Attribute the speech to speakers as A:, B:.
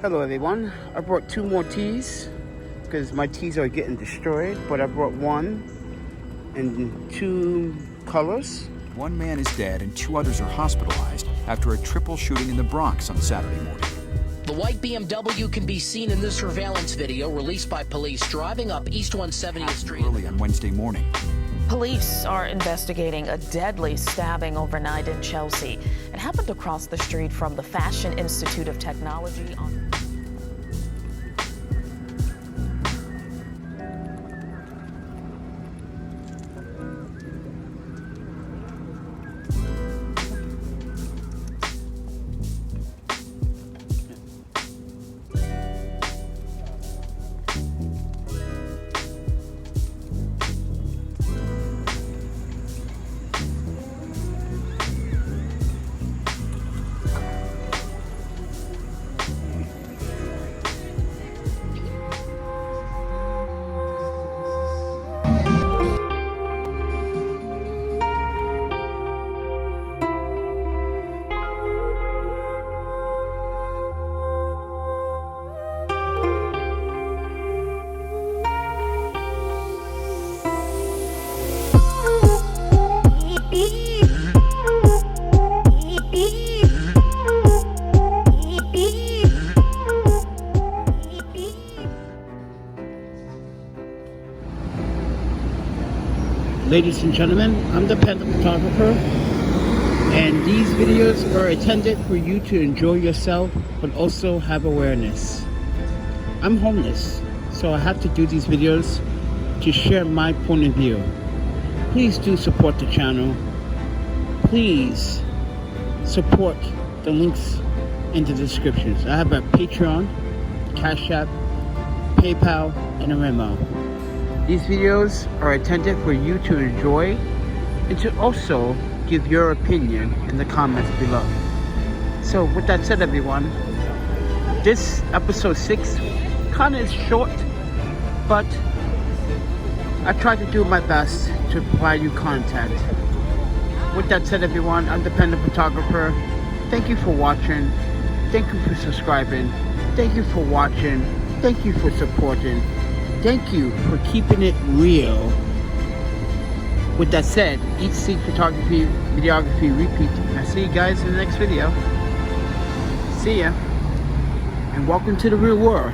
A: Hello everyone, I brought 2 more teas because my teas are getting destroyed, but I brought 1 in 2 colors.
B: 1 man is dead and 2 others are hospitalized after a triple shooting in the Bronx on Saturday morning.
C: The white BMW can be seen in this surveillance video released by police driving up East 170th Street
B: Early on Wednesday morning.
D: Police are investigating a deadly stabbing overnight in Chelsea. It happened across the street from the Fashion Institute of Technology on
A: Ladies and gentlemen, I'm the Panda Photographer, and these videos are intended for you to enjoy yourself, but also have awareness. I'm homeless, so I have to do these videos to share my point of view. Please do support the channel. Please support the links in the descriptions. I have a Patreon, Cash App, PayPal, and a Venmo. These videos are intended for you to enjoy and to also give your opinion in the comments below. So with that said everyone, this episode 6 kind of is short, but I try to do my best to provide you content. With that said everyone, I'm the Panda Photographer. Thank you for watching. Thank you for subscribing. Thank you for watching. Thank you for supporting. Thank you for keeping it real. With that said, eat, seek, photography, videography, repeat. I'll see you guys in the next video. See ya. And welcome to the real world.